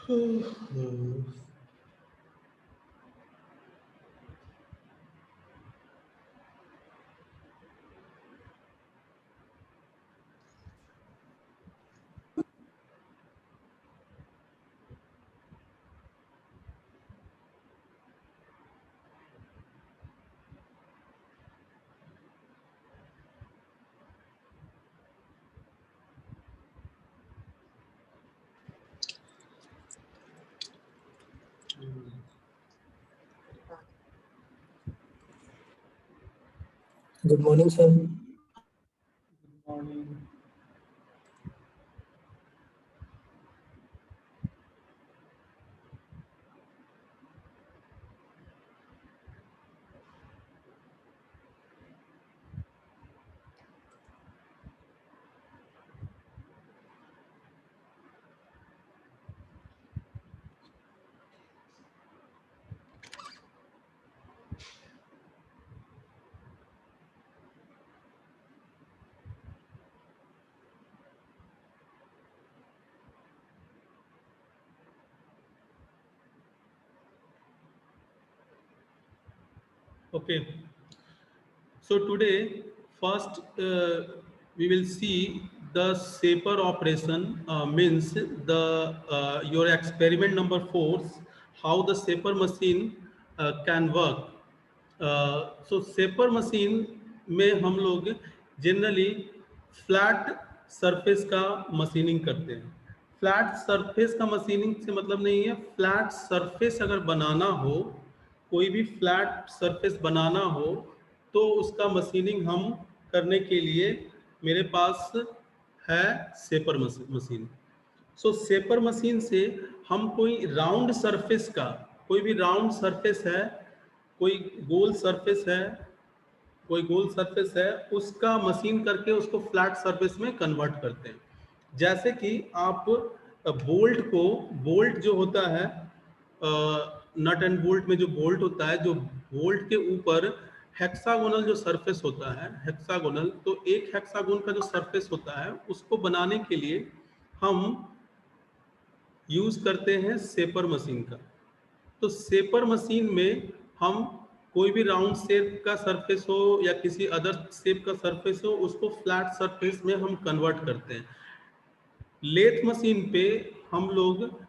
Good morning, sir. Good morning. Okay, so today first we will see the SAPER operation, means the your experiment number 4, how the SAPER machine can work. So SAPER machine में हम लोग generally flat surface का machining करते हैं। Flat surface का machining से मतलब नहीं है, फ्लैट सरफेस अगर बनाना हो, कोई भी फ्लैट सरफेस बनाना हो तो उसका मशीनिंग हम करने के लिए मेरे पास है सेपर मशीन। सो सेपर मशीन से हम कोई राउंड सरफेस का, कोई भी राउंड सरफेस है, कोई गोल सरफेस है, कोई गोल सरफेस है, उसका मशीन करके उसको फ्लैट सरफेस में कन्वर्ट करते हैं। जैसे कि आप बोल्ट को, बोल्ट जो होता है नट एंड बोल्ट में जो बोल्ट होता है, जो बोल्ट के ऊपर हेक्सागोनल जो सरफेस होता है, हेक्सागोनल, तो एक हेक्सागोन का जो सरफेस होता है उसको बनाने के लिए हम यूज करते हैं सेपर मशीन का। तो सेपर मशीन में हम कोई भी राउंड शेप का सरफेस हो या किसी अदर शेप का सरफेस हो, उसको फ्लैट सरफेस में हम कन्वर्ट करते हैं। लेथ मशीन पे हम लोग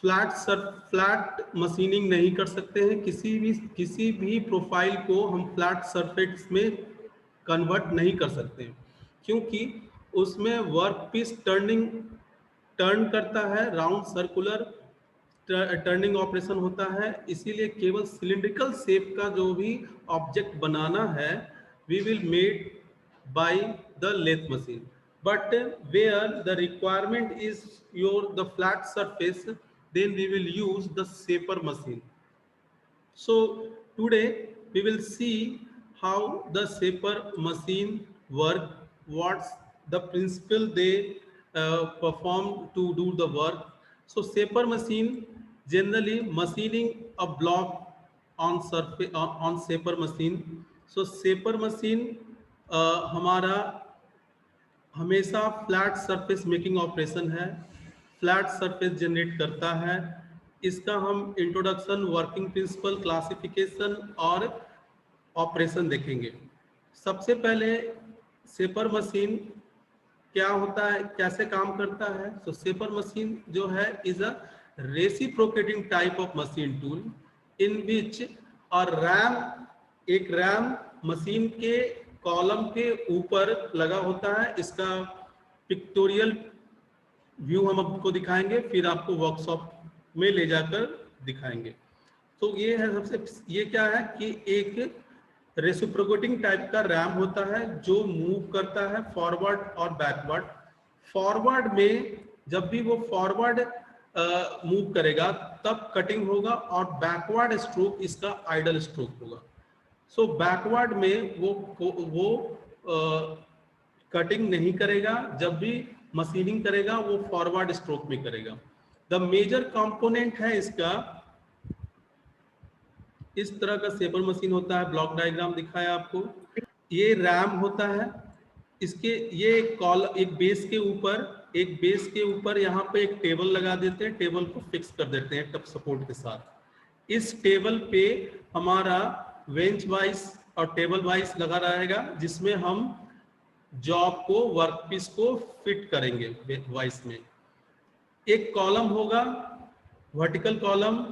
फ्लैट मशीनिंग नहीं कर सकते हैं। किसी भी प्रोफाइल को हम फ्लैट सरफेस में कन्वर्ट नहीं कर सकते हैं, क्योंकि उसमें वर्क पीस टर्न करता है, राउंड सर्कुलर टर्निंग ऑपरेशन होता है। इसीलिए केवल सिलिंड्रिकल शेप का जो भी ऑब्जेक्ट बनाना है, we will made by the lathe machine. But where the requirement is the flat surface, then we will use the shaper machine. So today we will see how the shaper machine work, what's the principle they perform to do the work. So shaper machine generally machining a block on surface on shaper machine. So shaper machine हमारा हमेशा flat surface making operation है, flat surface generate करता है। इसका हम introduction, working principle, classification और operation देखेंगे। सबसे पहले सेपर मशीन क्या होता है, कैसे काम करता है। तो सेपर मशीन जो है is a reciprocating type of machine tool in which और रैम, एक रैम मशीन के कॉलम के ऊपर लगा होता है। इसका पिक्टोरियल व्यू हम आपको दिखाएंगे, फिर आपको वर्कशॉप में ले जाकर दिखाएंगे। तो ये है ये क्या है कि एक रेसिप्रोकेटिंग टाइप का रैम होता है जो मूव करता है फॉरवर्ड और बैकवर्ड। फॉरवर्ड में जब भी वो फॉरवर्ड मूव करेगा तब कटिंग होगा, और बैकवर्ड स्ट्रोक इसका आइडल स्ट्रोक होगा। सो बैकवर्ड में वो कटिंग नहीं करेगा, जब भी मशीनिंग करेगा वो फॉरवर्ड स्ट्रोक में करेगा। द मेजर कंपोनेंट है इसका, इस तरह का सेपर मशीन होता है, ब्लॉक डायग्राम दिखाया आपको। ये रैम होता है, इसके ये एक बेस के ऊपर यहाँ पे एक टेबल लगा देते हैं, टेबल को फिक्स कर देते हैं टप सपोर्ट के साथ। इस टेबल पे हमारा बेंच वाइज और टेबल वाइज लगा रहेगा, जिसमें हम जॉब को, वर्कपीस को फिट करेंगे वाइज में। एक कॉलम होगा, वर्टिकल कॉलम,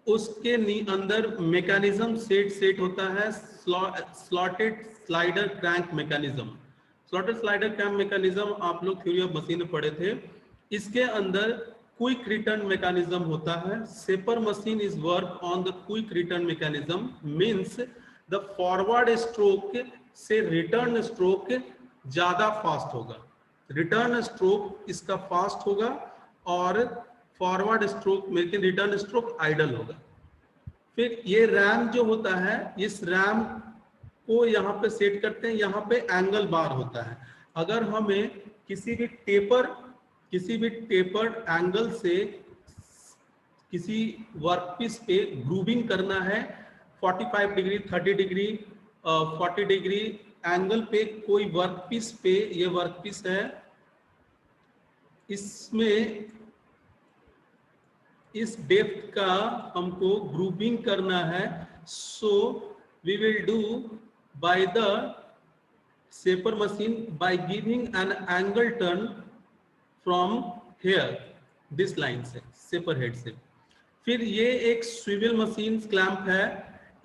उसके अंदर मैकेनिज्म सेट होता है, slotted slider crank mechanism. Slotted slider crank mechanism आप लोग थ्योरी ऑफ मशीन में पढ़े थे। इसके अंदर क्विक रिटर्न मैकेनिज्म होता है। Shaper machine is work on the quick return mechanism, means the forward stroke से रिटर्न स्ट्रोक ज्यादा फास्ट होगा। रिटर्न स्ट्रोक इसका फास्ट होगा और फॉरवर्ड स्ट्रोक में रिटर्न स्ट्रोक आइडल होगा। फिर ये रैम जो होता है, इस रैम को यहाँ पे सेट करते हैं, यहाँ पे एंगल बार होता है। अगर हमें किसी भी टेपर्ड एंगल से किसी वर्कपीस पे ग्रूविंग करना है, 45 डिग्री, 30 डिग्री, 40 डिग्री एंगल पे कोई वर्कपीस पे, ये वर्कपीस है, इसमें इस डेप्थ का हमको ग्रूविंग करना है। So we will do by the shaper machine by giving an angle turn from here, this line से, सेपर हेड से। फिर ये एक स्विvel मशीन क्लैंप है,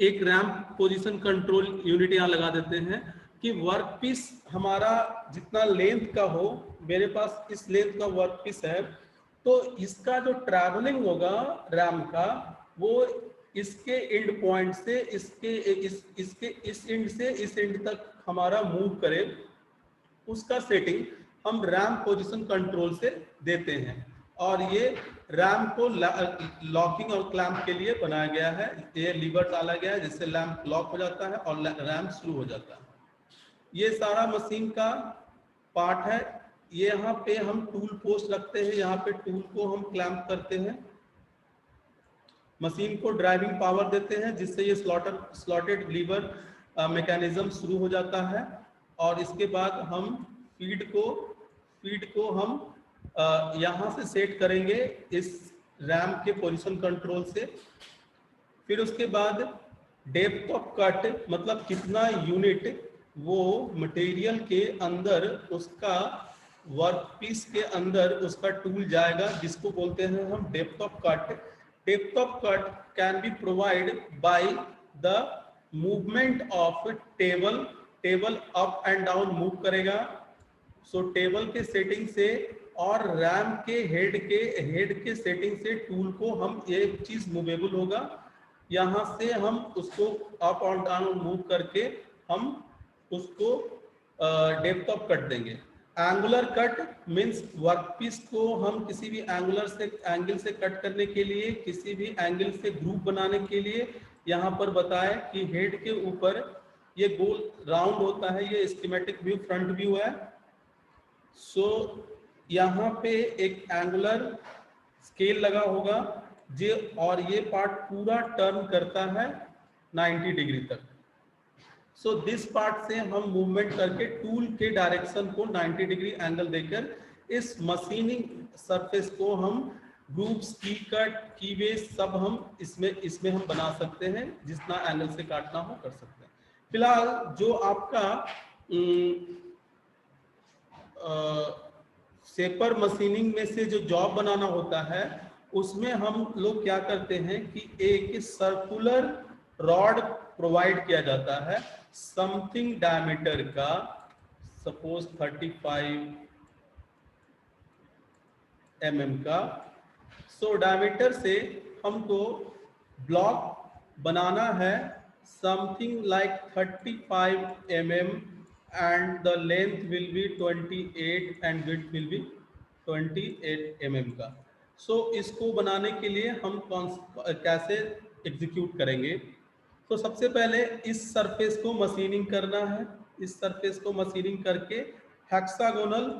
एक रैम्प पोजीशन कंट्रोल यूनिट यहाँ लगा देते हैं कि वर्कपीस हमारा जितना लेंथ का हो, मेरे पास इस लेंथ का वर्कपीस है, तो इसका जो ट्रैवलिंग होगा रैम का, वो इसके एंड पॉइंट से इसके इस एंड से इस एंड तक हमारा मूव करे, उसका सेटिंग हम रैम पोजीशन कंट्रोल से देते हैं। और ये रैम को लॉकिंग और क्लैंप के लिए बनाया गया है। ये लीवर डाला गया है जिससे लैम्प लॉक हो जाता है और रैम शुरू हो जाता है। ये सारा मशीन का पार्ट है। ये यहाँ पे हम टूल पोस्ट रखते हैं, यहाँ पे टूल को हम क्लैंप करते हैं, मशीन को ड्राइविंग पावर देते हैं, जिससे ये स्लॉटेड लीवर मैकेनिज्म शुरू हो जाता है। और इसके बाद हम फीड को हम यहाँ से सेट करेंगे इस रैम के पोजीशन कंट्रोल से। फिर उसके बाद डेप्थ ऑफ कट, मतलब कितना यूनिट वो मटेरियल के अंदर, उसका वर्कपीस के अंदर उसका टूल जाएगा, जिसको बोलते हैं हम depth of cut. Depth of cut can be provide by the movement of table up and down move करेगा। सो टेबल के सेटिंग से और रैम के हेड के सेटिंग से टूल को हम, एक चीज मूवेबल होगा, यहाँ से हम उसको अप और डाउन मूव करके हम उसको डेप्थ ऑफ कट देंगे। एंगुलर कट मीन्स वर्कपीस को हम किसी भी एंगल से कट करने के लिए, किसी भी एंगल से ग्रुप बनाने के लिए, यहाँ पर बताएं कि हेड के ऊपर ये गोल राउंड होता है, ये स्कीमेटिक व्यू, फ्रंट व्यू है। सो यहाँ पे एक एंगुलर स्केल लगा होगा जे, और ये पार्ट पूरा टर्न करता है 90 डिग्री तक। सो दिस पार्ट से हम मूवमेंट करके टूल के डायरेक्शन को 90 डिग्री एंगल देकर इस मशीनिंग सरफेस को हम ग्रुप्स, की कट, की बेस सब हम इसमें हम बना सकते हैं, जितना एंगल से काटना हो कर सकते हैं। फिलहाल जो आपका सेपर मशीनिंग में से जो जॉब बनाना होता है, उसमें हम लोग क्या करते हैं कि एक सर्कुलर रॉड प्रोवाइड किया जाता है, समथिंग डायमीटर का, सपोज 35 mm का। सो डायमीटर से हमको ब्लॉक बनाना है something like 35 mm and the length will be 28 and width will be 28 mm का। सो इसको बनाने के लिए हम कैसे एग्जीक्यूट करेंगे? तो सबसे पहले इस सरफेस को मशीनिंग करना है। इस सरफेस को मशीनिंग करके हेक्सागोनल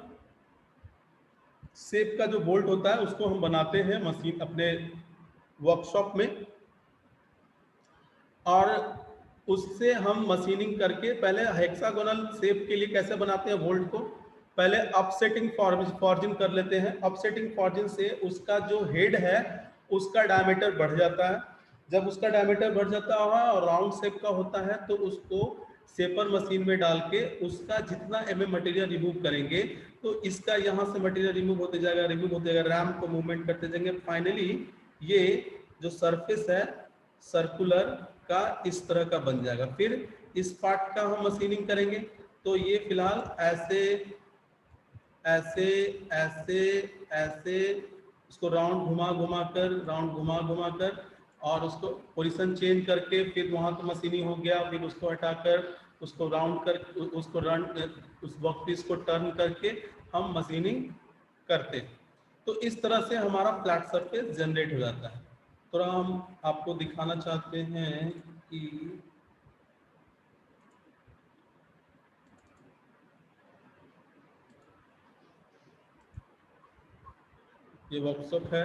शेप का जो बोल्ट होता है उसको हम बनाते हैं मशीन अपने वर्कशॉप में। और उससे हम मशीनिंग करके पहले हेक्सागोनल शेप के लिए कैसे बनाते हैं वोल्ट को, पहले अपसेटिंग फॉर्जिंग कर लेते हैं। अपसेटिंग फॉर्जिंग से उसका जो हेड है उसका डायमीटर बढ़ जाता है। जब उसका डायमीटर बढ़ जाता है और राउंड शेप का होता है तो उसको सेपर मशीन में डाल के उसका जितना मटेरियल रिमूव करेंगे तो इसका यहाँ से मटेरियल रिमूव होते जाएगा, रैम को मूवमेंट करते जाएंगे। फाइनली ये जो सरफेस है सर्कुलर का इस तरह का बन जाएगा। फिर इस पार्ट का हम मशीनिंग करेंगे तो ये फिलहाल ऐसे ऐसे ऐसे ऐसे उसको राउंड घुमा कर और उसको पोजीशन चेंज करके फिर वहां तो मशीनिंग हो गया। फिर उसको हटाकर उसको राउंड कर उसको रन उस वर्कपीस को टर्न करके हम मशीनिंग करते हैं। तो इस तरह से हमारा फ्लैट सरफेस जनरेट हो जाता है। थोड़ा हम आपको दिखाना चाहते हैं कि ये वर्कशॉप है।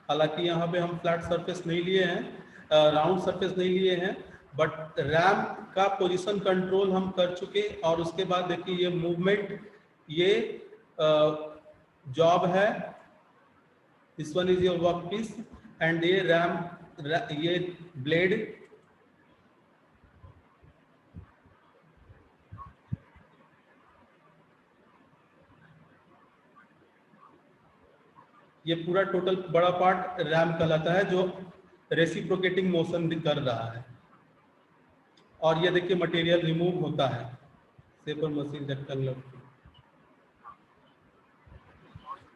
हालांकि यहाँ पे हम फ्लैट सरफेस नहीं लिए हैं, राउंड सरफेस नहीं लिए हैं, बट रैम का पोजीशन कंट्रोल हम कर चुके। और उसके बाद देखिए ये मूवमेंट, ये जॉब है, this one is your work piece and ये ये ब्लेड, ये पूरा टोटल बड़ा पार्ट रैम कहलाता है जो रेसिप्रोकेटिंग मोशन कर रहा है। और ये देखिए मटेरियल रिमूव होता है shaper machine rectangular.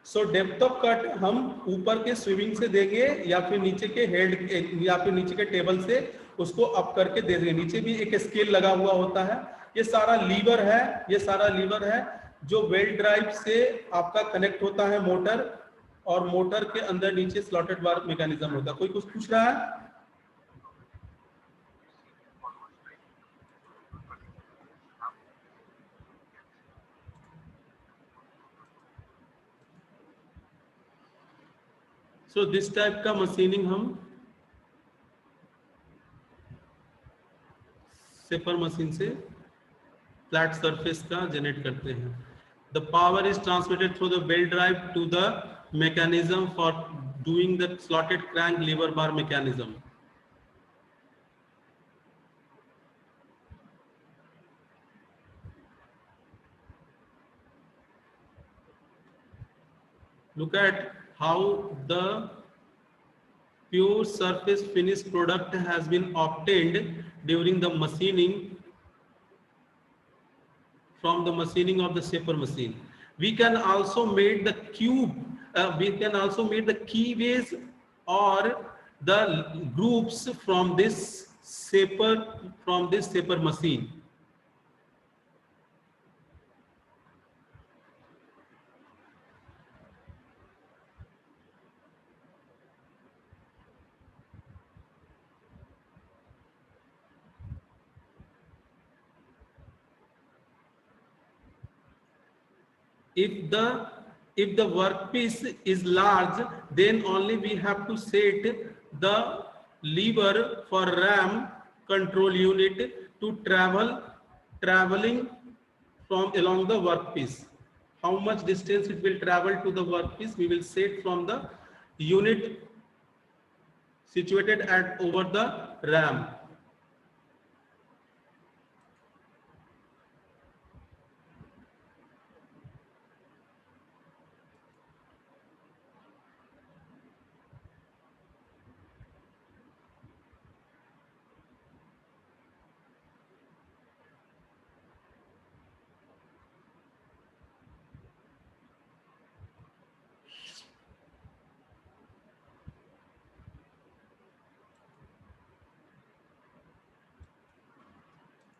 So depth of cut हम ऊपर के स्विमिंग से देंगे या फिर नीचे के हेड या फिर नीचे के टेबल से उसको अप करके दे देंगे। नीचे भी एक स्केल लगा हुआ होता है। ये सारा लीवर है, ये सारा लीवर है जो बेल्ट ड्राइव से आपका कनेक्ट होता है मोटर, और मोटर के अंदर नीचे स्लॉटेड बार मैकेनिज्म होता है। कोई कुछ पूछ रहा है? सो दिस टाइप का मशीनिंग हम सेपर मशीन से फ्लैट सरफेस का जनरेट करते हैं। The power is transmitted through the belt drive to the mechanism for doing the slotted crank lever bar mechanism. Look at how the pure surface finished product has been obtained during the machining, from the machining of the shaper machine. We can also make the cube, we can also make the keyways or the groups from this shaper machine. If the workpiece is large, then only we have to set the lever for ram control unit to traveling from along the workpiece. How much distance it will travel to the workpiece, we will set from the unit situated at over the ram.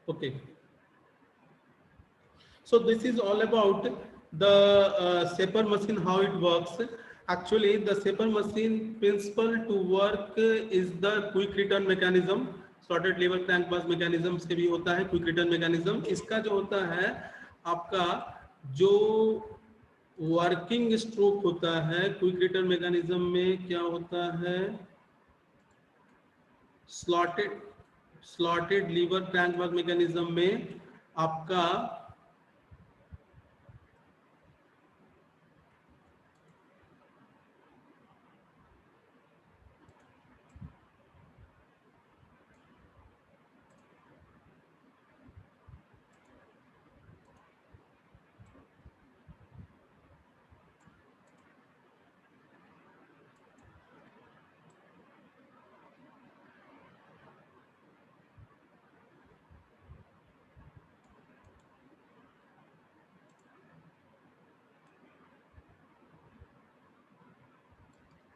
Okay. So this is all about the shaper machine, how it works. Actually, the shaper machine principle to work is the quick return mechanism. Slotted lever crank bus mechanism से भी होता है quick return mechanism. इसका जो होता है आपका जो वर्किंग स्ट्रोक होता है क्विक रिटर्न मैकेनिज्म में क्या होता है, slotted slotted lever crank work mechanism में आपका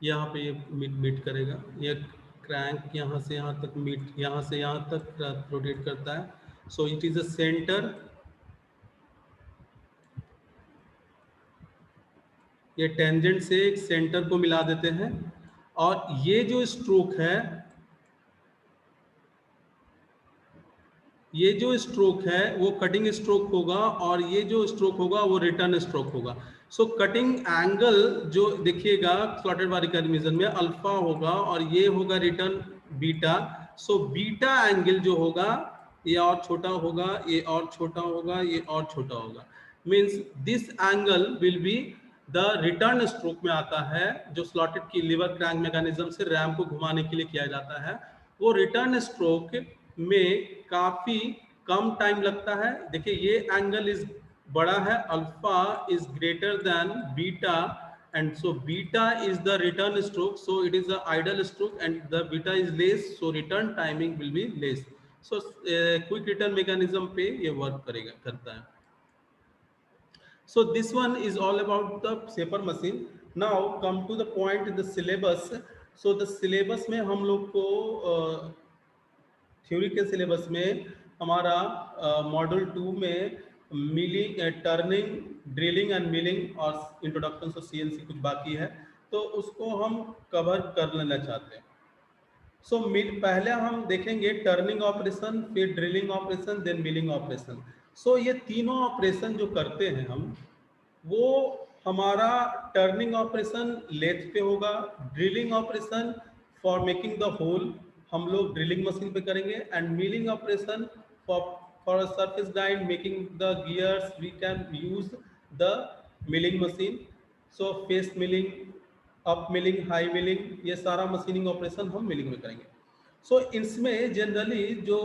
यहाँ पे ये मीट करेगा, ये क्रैंक यहाँ से यहाँ तक मीट, यहाँ से यहाँ तक रोटेट करता है। So it is a centre, ये टेंजेंट से एक सेंटर को मिला देते हैं, और ये जो स्ट्रोक है, ये जो स्ट्रोक है वो कटिंग स्ट्रोक होगा, और ये जो स्ट्रोक होगा वो रिटर्न स्ट्रोक होगा। सो कटिंग एंगल जो देखिएगा स्लॉटेड बार मैकेनिज्म में अल्फा होगा, और ये होगा return beta. So beta angle जो होगा ये और छोटा होगा, ये और छोटा होगा, ये और छोटा होगा। Means this angle will be the return stroke में आता है, जो स्लॉटेड की लीवर क्रैंक मैकेनिज्म से रैम को घुमाने के लिए किया जाता है। वो रिटर्न स्ट्रोक में काफी कम टाइम लगता है। देखिए ये एंगल इज बड़ा है, alpha is greater than beta, and so beta is the return stroke, so it is the idle stroke, and the beta is less, so return timing will be less. So quick return mechanism पे ये work करेगा करता है। So this one is all about the shaper machine. Now come to the point in the syllabus. So the syllabus में हम लोग को theory के सिलेबस में हमारा मॉड्यूल 2 में milling, turning, drilling end milling और इंट्रोडक्शन ऑफ सीएनसी कुछ बाकी है, तो उसको हम कवर कर लेना चाहते हैं। सो पहले हम देखेंगे टर्निंग ऑपरेशन, फिर drilling operation, then milling operation. So ये तीनों ऑपरेशन जो करते हैं हम, वो हमारा टर्निंग ऑपरेशन लेथ पे होगा, drilling operation for making the hole हम लोग ड्रिलिंग मशीन पे करेंगे, and milling operation for surface grind making the gears we can use the milling machine. So face milling, up milling, high milling, ये सारा machining operation हम milling में करेंगे। सो इसमें जनरली जो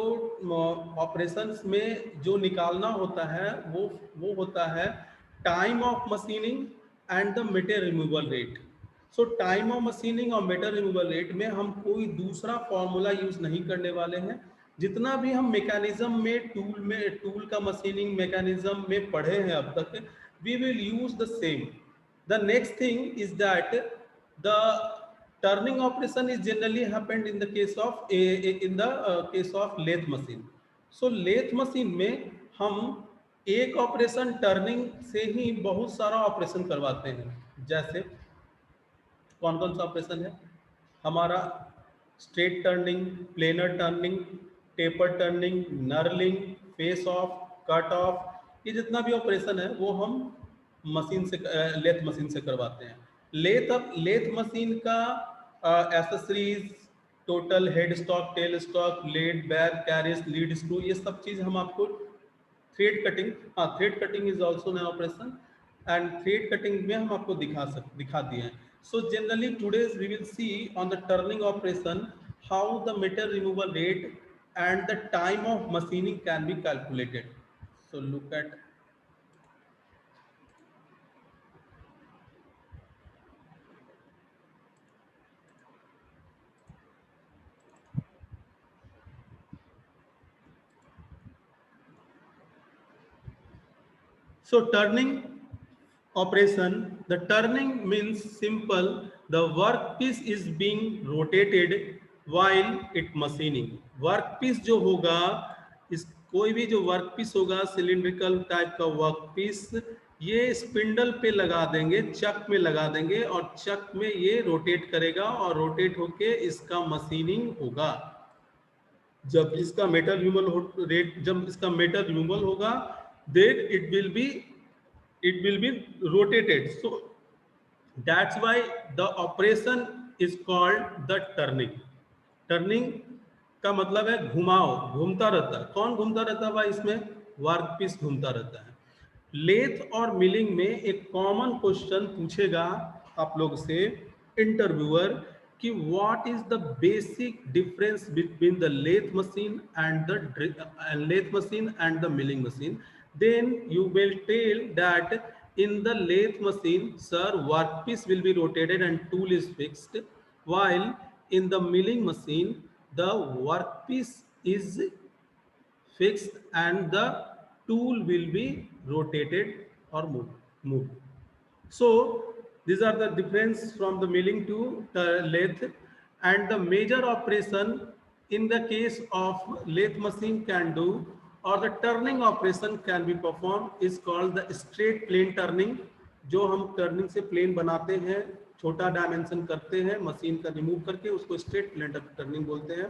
ऑपरेशंस में जो निकालना होता है वो होता है time of machining and the material removal rate. So time of machining और मेटेरियल रिमूवल रेट में हम कोई दूसरा फॉर्मूला यूज नहीं करने वाले हैं। जितना भी हम मैकेनिज्म में टूल का मशीनिंग मैकेनिज्म में पढ़े हैं अब तक, we will use the same. The next thing is that the turning operation is generally happened in the case of case of lathe machine. So lathe machine में हम एक ऑपरेशन टर्निंग से ही बहुत सारा ऑपरेशन करवाते हैं। जैसे कौन कौन सा ऑपरेशन है हमारा? Straight turning, planar turning, taper turning, knurling, face of, cut off, ये जितना भी ऑपरेशन है वो हम मशीन से, लेथ मशीन से करवाते हैं। लेथ मशीन का accessories, total head stock, tail stock, led, back, carriage, lead screw, ये सब चीज हम आपको थ्रेड कटिंग, हाँ thread cutting is also an operation, and thread cutting में हम आपको दिखा दिए हैं। So generally today's we will see on the turning operation how the material removal rate and the time of machining can be calculated. So look at, so turning operation, the turning means simple, the workpiece is being rotated while it machining। Workpiece जो होगा, इस कोई भी जो workpiece होगा cylindrical type का workpiece, ये spindle पे लगा देंगे, चक में लगा देंगे, और चक में ये रोटेट करेगा, और रोटेट होके इसका मशीनिंग होगा। जब इसका मेटल रिमूवल रेट, जब इसका मेटल रिमूवल होगा, then it will be rotated। So that's why the operation is called the turning। का मतलब है घुमाओ, घूमता रहता है। कौन घूमता रहता है भाई इसमें? वर्क पीस घूमता रहता है। लेथ और मिलिंग में एक कॉमन क्वेश्चन पूछेगा आप लोग से इंटरव्यूअर कि what is the basic difference between the lathe machine and the milling machine. Then you will tell that in the lathe machine, sir, workpiece will be rotated and tool is fixed, while in the milling machine the workpiece is fixed and the tool will be rotated or moved. So these are the difference from the milling to the lathe. And the major operation in the case of lathe machine can do, or the turning operation can be performed, is called the straight plane turning। जो हम turning से plane बनाते हैं, छोटा dimension करते हैं machine का remove करके, उसको स्ट्रेट प्लेन टर्निंग बोलते हैं।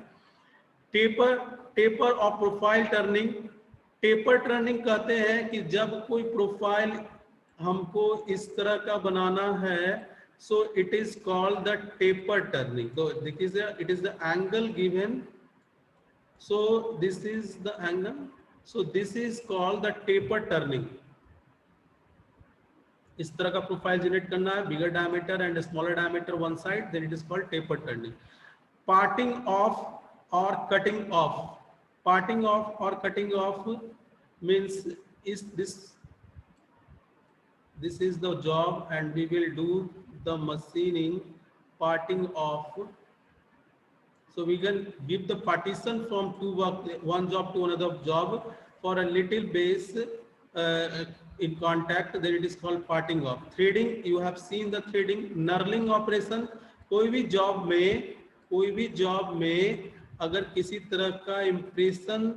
टेपर टेपर और प्रोफाइल टर्निंग। टेपर टर्निंग कहते हैं कि जब कोई प्रोफाइल हमको इस तरह का बनाना है, so it is called the taper turning. तो देखिए it is the angle given, so this is the angle, so this is called the taper turning. इस तरह का प्रोफाइल जनरेट करना है, bigger diameter and smaller diameter one side, then it is called taper turning. Parting off और cutting off. Parting off और cutting off means is this is the job and we will do the machining parting off. So we can give the partition from one job to another job for a little base in contact, then it is called parting off. Threading, you have seen the threading. Knurling operation, कोई भी job में अगर किसी तरह का impression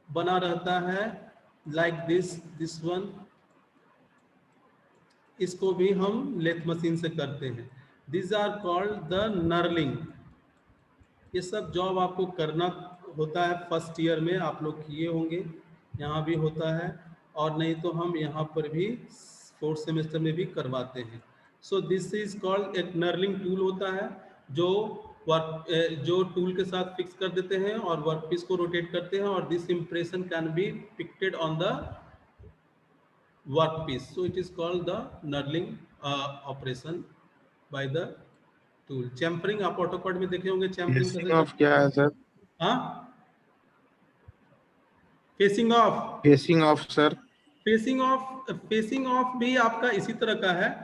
बना रहता है लाइक दिस वन, इसको भी हम लेथ मशीन से करते हैं। This are called the knurling. ये सब जॉब आपको करना होता है फर्स्ट ईयर में, आप लोग किए होंगे, यहाँ भी होता है, और नहीं तो हम यहाँ पर भी फोर्थ सेमेस्टर में भी करवाते हैं। सो दिस इज कॉल्ड, एक नर्लिंग टूल होता है जो टूल के साथ फिक्स कर देते हैं और वर्कपीस को रोटेट करते हैं, और this impression can be depicted on the workpiece, so it is called the knurling operation by the tool. Chamfering, आप ऑटोकैड में देखे होंगे चैम्परिंग फेसिंग ऑफ क्या है सर? हाँ, facing of. Facing of sir? Facing of भी आपका इसी तरह का है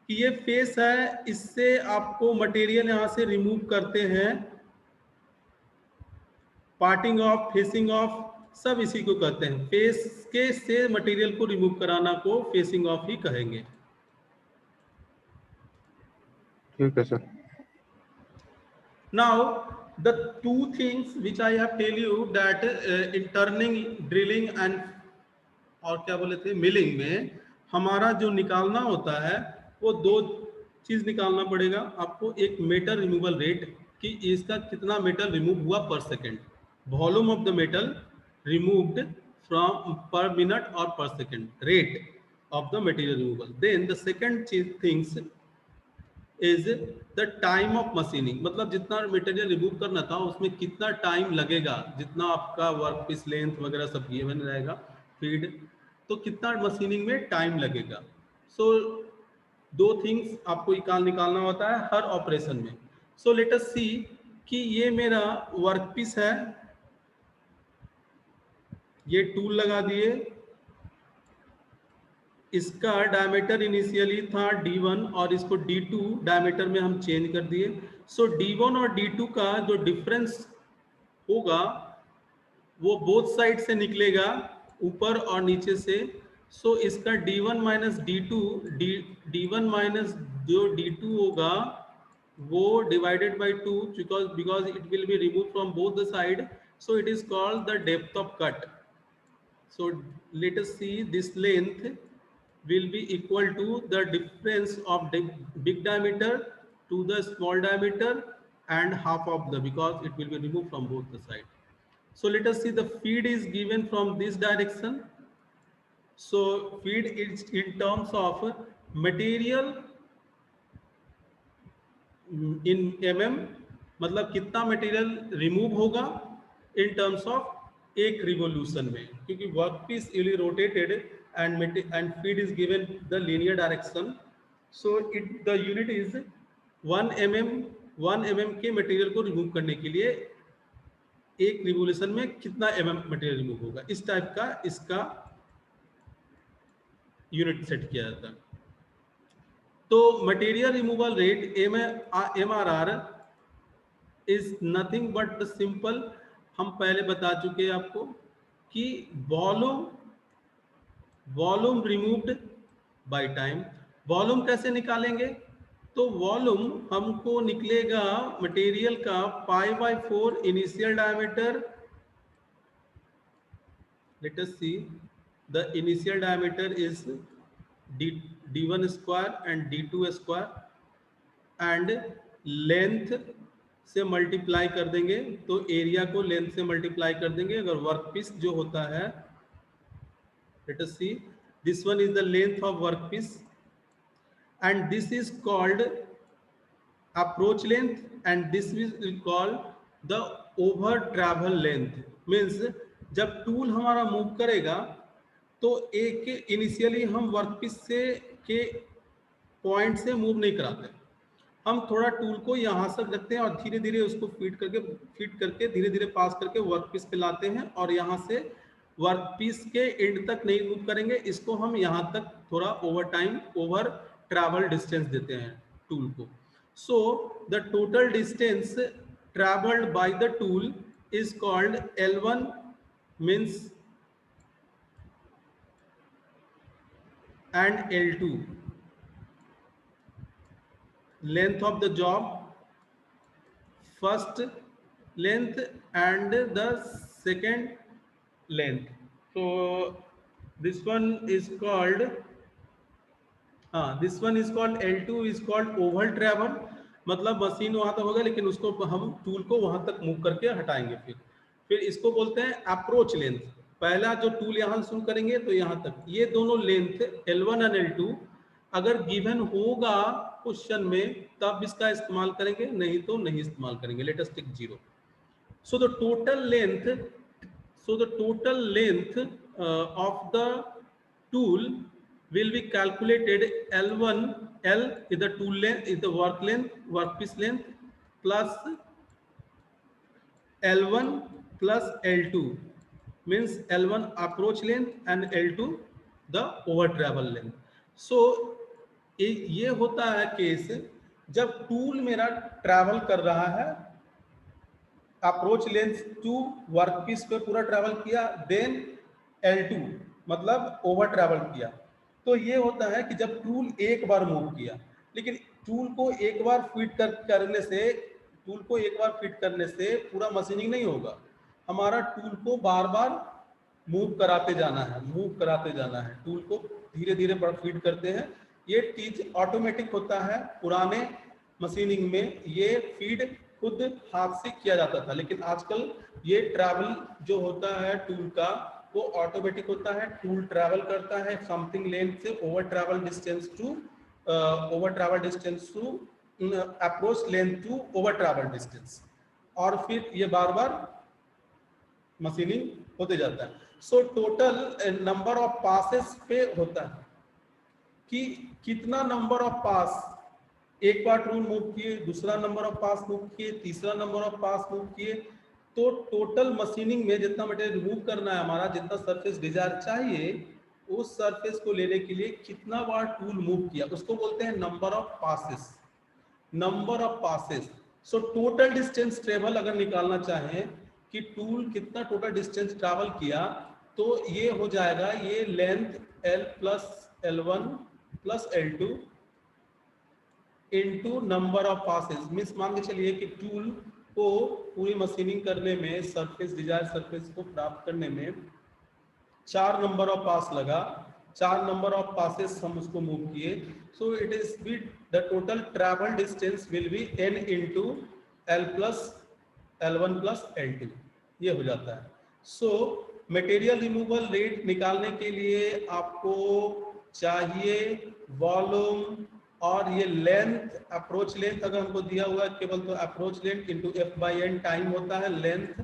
कि ये फेस है, इससे आपको मटेरियल यहाँ से रिमूव करते हैं। पार्टिंग ऑफ, फेसिंग ऑफ, सब इसी को कहते हैं। फेस के से मटेरियल को रिमूव कराना को फेसिंग ऑफ ही कहेंगे। ठीक है sir. Now the two things which I have tell you that in turning, drilling and और क्या बोले थे मिलिंग में हमारा जो निकालना होता है वो दो चीज निकालना पड़ेगा आपको। एक मेटल रिमूवल रेट, कि इसका कितना मेटल रिमूव हुआ per second, volume of the metal removed from per minute और per second, rate of the material removal. Then the second things is the time of machining, मतलब जितना material remove करना था उसमें कितना टाइम लगेगा, जितना आपका वर्क पीस लेंथ वगैरह सब गिवन रहेगा फीड, तो कितना मशीनिंग में टाइम लगेगा। सो दो थिंग्स आपको निकालना होता है हर ऑपरेशन में। सो लेट अस सी कि ये मेरा वर्क पीस है, ये टूल लगा दिए, इसका डायमीटर इनिशियली था D1 और इसको D2 डायमीटर में हम चेंज कर दिए। सो D1 और D2 का जो डिफरेंस होगा वो बोथ साइड से निकलेगा, ऊपर और नीचे से। सो इसका D1 minus D2, D1 minus जो D2 होगा वो divided by 2, because it will be remove from both the side, so it is called the depth of cut. So let us see, this length will be equal to the difference of the big diameter to the small diameter and half of the, because it will be removed from both the side. So let us see, the feed is given from this direction. So feed is in terms of material in mm, मतलब कितना material remove होगा in terms of एक revolution में, क्योंकि work piece इली rotated and feed is given the linear direction, so it the unit is 1 mm के material को remove करने के लिए एक रिवोल्यूशन में कितना मटेरियल रिमूव होगा, इस टाइप का इसका यूनिट सेट किया जाता है। तो material removal rate MRR is nothing but the simple, हम पहले बता चुके हैं आपको कि volume removed by time. Volume कैसे निकालेंगे? तो वॉल्यूम हमको निकलेगा मटेरियल का π/4 initial diameter. Let us see the initial diameter is d1 square and d2 square and length से मल्टीप्लाई कर देंगे, तो एरिया को लेंथ से मल्टीप्लाई कर देंगे। अगर वर्क पीस जो होता है, let us see this one is the length of work piece and this is called approach length and this is called the over travel length. Means जब tool हमारा move करेगा तो एक इनिशियली हम work piece से के point से move नहीं कराते, हम थोड़ा टूल को यहाँ से रखते हैं और धीरे धीरे उसको फीड करके धीरे धीरे पास करके वर्क पीस पे लाते हैं, और यहाँ से वर्क पीस के एंड तक नहीं मूव करेंगे, इसको हम यहाँ तक थोड़ा ओवर ट्रैवल डिस्टेंस देते हैं टूल को। सो the total distance travelled bye the tool is called L1, means and L2, length of the job, first length and the second length. So this one is called L2 is called over travel, मतलब machine वहां तक होगा लेकिन उसको हम tool को वहां तक मूव करके हटाएंगे। फिर इसको बोलते हैं अप्रोच लेंथ। पहला जो टूल यहाँ शुरू करेंगे तो यहाँ तक, ये दोनों लेंथ L1 और L2 अगर गिवन होगा क्वेश्चन में तब इसका इस्तेमाल करेंगे, नहीं तो नहीं इस्तेमाल करेंगे। Let us take 0। So the total length of the tool will be calculated L1, L is the tool length, is the workpiece length, plus L1 plus L2, means L1 approach length and L2 the over travel length. So ये होता है case जब tool मेरा travel कर रहा है, approach length to workpiece पे पूरा ट्रैवल किया, देन L2 मतलब ओवर ट्रैवल किया। तो ये होता है कि जब टूल एक बार मूव किया, लेकिन टूल को एक बार फीड करने से पूरा मशीनिंग नहीं होगा, हमारा टूल को बार बार मूव कराते जाना है, टूल को धीरे धीरे फीड करते हैं। ये चीज ऑटोमेटिक होता है, पुराने मशीनिंग में ये फीड खुद हाथ से किया जाता था, लेकिन आजकल ये ट्रैवल जो होता है टूल का वो ऑटोमेटिक होता है। टूल ट्रैवल करता है समथिंग लेंथ से over travel distance to approach length to over travel distance, और फिर ये बार बार मशीनिंग होते जाता है। So total number of passes पे होता है कि कितना नंबर ऑफ पास, एक बार टूल मूव किए, दूसरा नंबर ऑफ पास मूव किए, तीसरा नंबर ऑफ पास मूव किए, तो टोटल मशीनिंग में जितना मटेरियल रिमूव करना है, हमारा जितना सरफेस डिजायर चाहिए, उस सरफेस को लेने के लिए कितना बार टूल मूव किया, उसको बोलते हैं number of passes. So total distance travel अगर निकालना चाहें कि टूल कितना टोटल डिस्टेंस ट्रैवल किया, तो ये हो जाएगा, ये length L plus L1 plus L2 into number of passes. Means मान के चलिए कि टूल को पूरी मशीनिंग करने में, डिजायर सरफेस को प्राप्त करने में 4 नंबर ऑफ पास लगा, 4 नंबर ऑफ पासेस हम उसको मूव किए। सो it is be the total travel distance will be n into L plus L1 plus L2, ये हो जाता है। सो मटेरियल रिमूवल रेट निकालने के लिए आपको चाहिए वॉल्यूम और ये लेंथ, अप्रोच लेंथ अगर हमको दिया हुआ है केवल, तो approach length into F/n time होता है length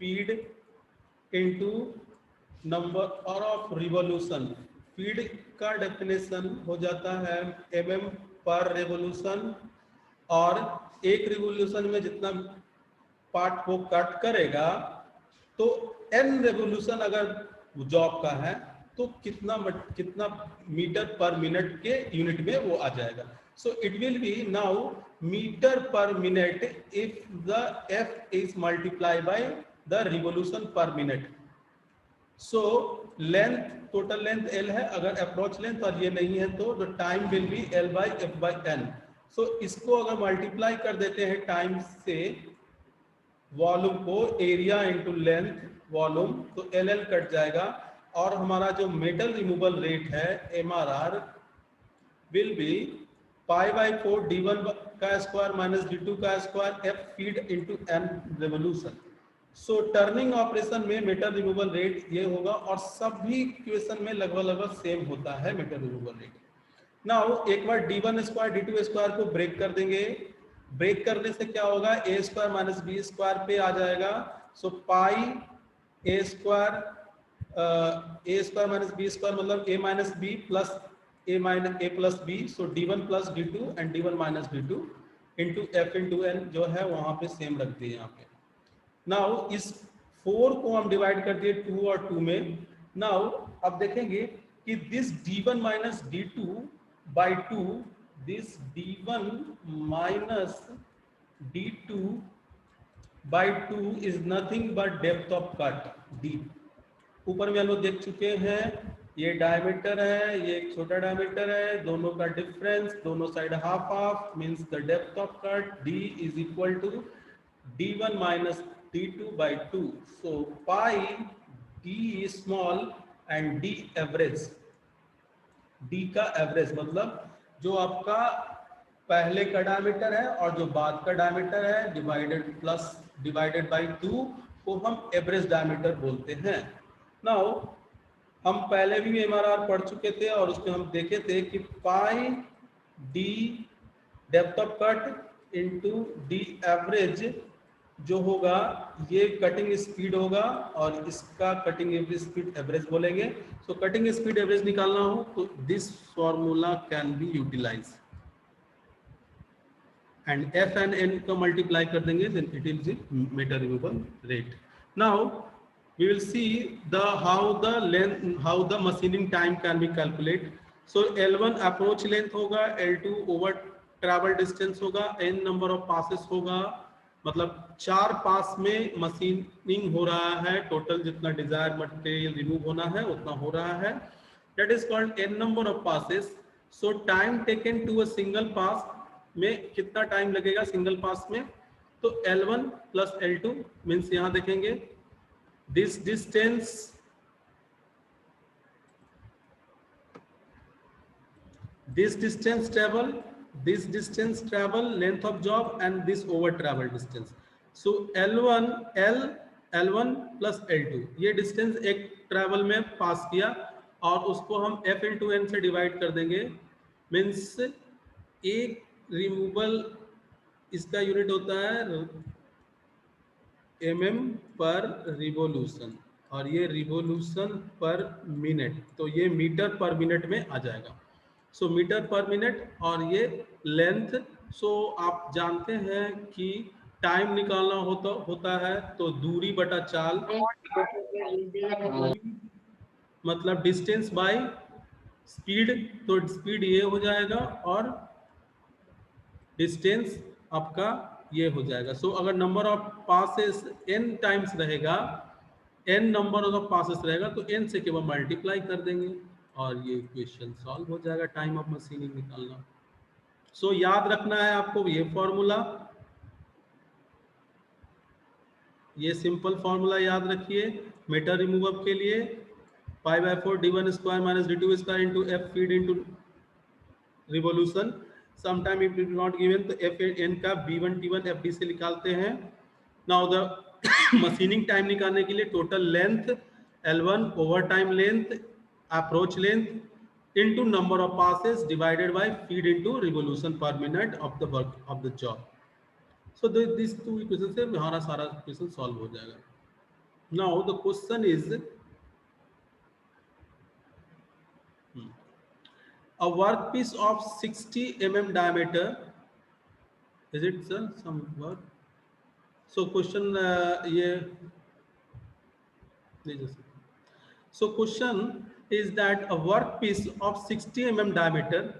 feed into number of revolution. Feed का डेफिनेशन हो जाता है mm पर रिवॉल्यूशन, और एक रिवॉल्यूशन में जितना पार्ट वो कट करेगा तो n रेवोल्यूशन अगर जॉब का है तो कितना मीटर पर मिनट के यूनिट में वो आ जाएगा। So it will be now meter per minute if the f is multiply by the revolution per minute. So length, total length L है, अगर अप्रोच लेंथ और ये नहीं है तो the time will be L/F/n। सो इसको अगर मल्टीप्लाई कर देते हैं टाइम से, वॉल्यूम को, एरिया इंटू लेंथ वॉल्यूम, तो LL कट जाएगा, और हमारा जो मेटल रिमूवल रेट है MRR विल बी π/4 d1 का स्क्वायर माइनस d2 का square F feed into n revolution. So turning operation में मेटल रिमूवल रेट ये होगा, और सभी इक्वेशन में लगभग सेम होता है मेटल रिमूवल रेट। नाउ एक बार d1 स्क्वायर d2 स्क्वायर को ब्रेक कर देंगे, ब्रेक करने से क्या होगा, a square minus b square पे आ जाएगा। So pi a square minus b square मतलब a minus b plus a plus b. So d1 plus d2 and d1 minus d2 into f into n जो है वहां पे same रख दिए यहाँ पे। नाउ इस 4 को हम डिवाइड कर दिए 2 और 2 में। नाउ अब देखेंगे कि this d1 minus d2 by 2, this d1 minus d2 by 2 is nothing but depth of cut d। ऊपर में हम लोग देख चुके हैं, ये डायमीटर है, ये एक छोटा डायमीटर है, दोनों का डिफरेंस, दोनों side half half means the depth of cut d is equal to d1 minus d2 by 2। So pi d small and d average, d का एवरेज मतलब जो आपका पहले का डायमीटर है और जो बाद का डायमीटर है डिवाइडेड बाई 2 को हम एवरेज डायमीटर बोलते हैं। नाउ हम पहले भी MRR पढ़ चुके थे और उसमें हम देखे थे कि पाई d depth of cut into d average जो होगा ये कटिंग स्पीड होगा, और इसका कटिंग स्पीड एवरेज बोलेंगे। सो कटिंग स्पीड एवरेज निकालना हो तो this formula can be utilize, and F and N का मल्टीप्लाई कर देंगे, then it is metal removal rate. Now we will see how the machining time can be calculated. So L1 approach length होगा, L2 over travel distance होगा, n number of passes होगा, मतलब 4 पास में machining हो रहा है, टोटल जितना Dzire material remove होना है उतना हो रहा है, that is called n number of passes. So time taken to a single pass में कितना टाइम लगेगा सिंगल पास में, तो L1 प्लस L2 मीन्स यहाँ देखेंगे this distance travel length of job and this over travel distance. So L1 plus L2 ये distance एक travel में पास किया और उसको हम F इंटू N से डिवाइड कर देंगे, मीन्स एक रिमूवल इसका यूनिट होता है mm पर रिवोल्यूशन और ये रिवोल्यूशन पर मिनट, तो ये मीटर पर मिनट में आ जाएगा। सो मीटर पर मिनट और ये लेंथ। सो आप जानते हैं कि टाइम निकालना होता है तो दूरी बटा चाल मतलब डिस्टेंस बाय स्पीड, तो स्पीड ये हो जाएगा और डिस्टेंस आपका ये हो जाएगा। सो अगर number of passes n times रहेगा, n नंबर ऑफ पासेस रहेगा तो n से केवल मल्टीप्लाई कर देंगे और ये इक्वेशन सॉल्व हो जाएगा टाइम ऑफ मशीनिंग निकालना। सो याद रखना है आपको ये फॉर्मूला, ये सिंपल फॉर्मूला याद रखिए मेटल रिमूवल के लिए, π/4 d1 square minus d2 square into f feed into revolution. Sometime if it is not given तो F N का B1 T1 FD से निकालते हैं। नाउ द मशीनिंग टाइम निकालने के लिए total length L1 over time length approach length into number of passes divided by feed into revolution per minute of the work of the job. So these two equations से हमारा सारा equation solve हो जाएगा. Now the question is, a workpiece of 60 mm diameter, is it sir some work? So question so question is that a workpiece of 60 mm diameter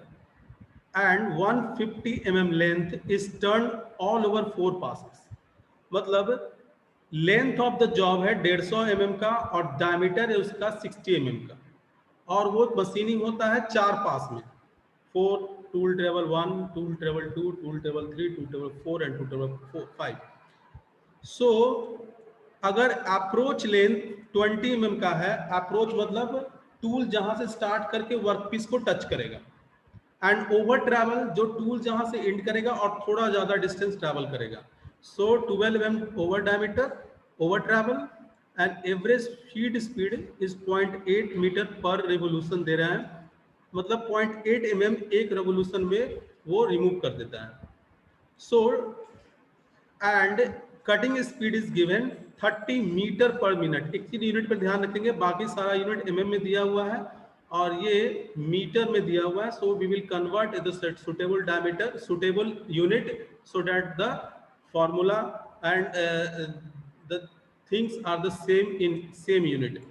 and 150 mm length is turned all over 4 passes. मतलब length of the job है 150 mm का और diameter है उसका 60 mm का, और वो machining होता है 4 पास में, 4 tool travel 1, tool travel 2, tool travel 3, tool travel 4 and tool travel 5. सो अगर अप्रोच लेंथ 20 mm का है, अप्रोच मतलब टूल जहां से स्टार्ट करके वर्कपीस को टच करेगा, एंड ओवर ट्रैवल जो टूल जहां से एंड करेगा और थोड़ा ज्यादा डिस्टेंस ट्रैवल करेगा. So 12 mm over diameter over travel and average feed speed is 0.8 meter per revolution दे रहा है, मतलब 0.8 mm एक रेवोल्यूशन में वो रिमूव कर देता है. So and cutting speed is given 30 meter per minute. एक चीज यूनिट पर ध्यान रखेंगे, बाकी सारा यूनिट mm में दिया हुआ है और ये मीटर में दिया हुआ है. So we will convert the suitable diameter suitable unit so that the formula and the things are the same in same unit.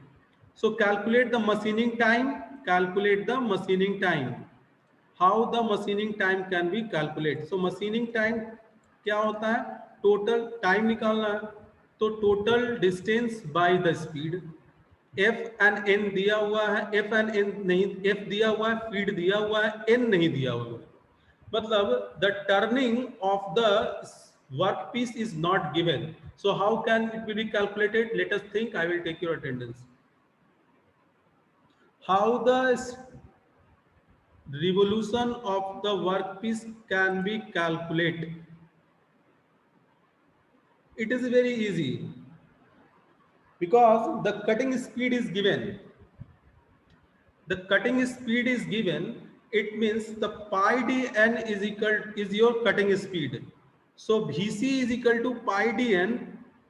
So calculate the machining time, calculate the machining time. How the machining time can be calculate. So machining time क्या होता है, total time निकालना है, तो total distance by the speed. F and N दिया हुआ है, F and N नहीं, एफ दिया हुआ है, फीड दिया हुआ है, एन नहीं दिया हुआ है, मतलब the turning of the work piece is not given. So how can it be calculated, let us think. I will take your attendance. How the revolution of the workpiece can be calculated? It is very easy because the cutting speed is given. The cutting speed is given. It means the pi dn is equal is your cutting speed. So Vc is equal to pi dn.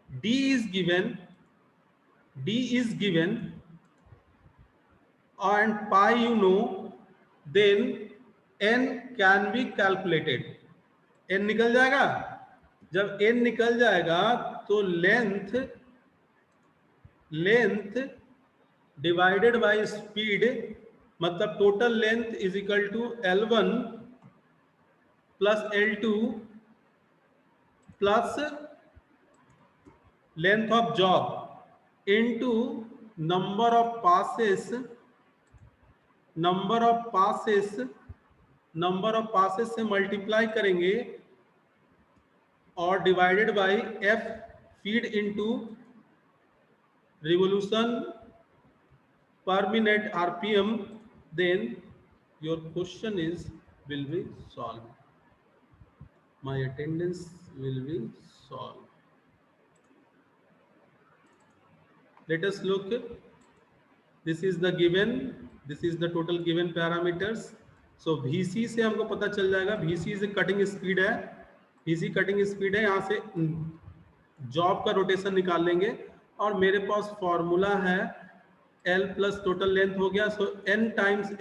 D is given and pi you know. Then n can be calculated. n निकल जाएगा. जब n निकल जाएगा तो length divided by speed, मतलब total length is equal to L1 plus L2 plus length of job into number of passes से multiply करेंगे और divided by F feed into revolution per minute RPM. Then your question is will be solved. My attendance will be solved. Let us look. This is the given. This is the total given parameters. So VC से हमको पता चल जाएगा. VC से cutting speed है. VC cutting speed है. यहाँ से जॉब का रोटेशन निकाल लेंगे और मेरे पास फॉर्मूला है L प्लस टोटल लेंथ हो गया. सो N टाइम्स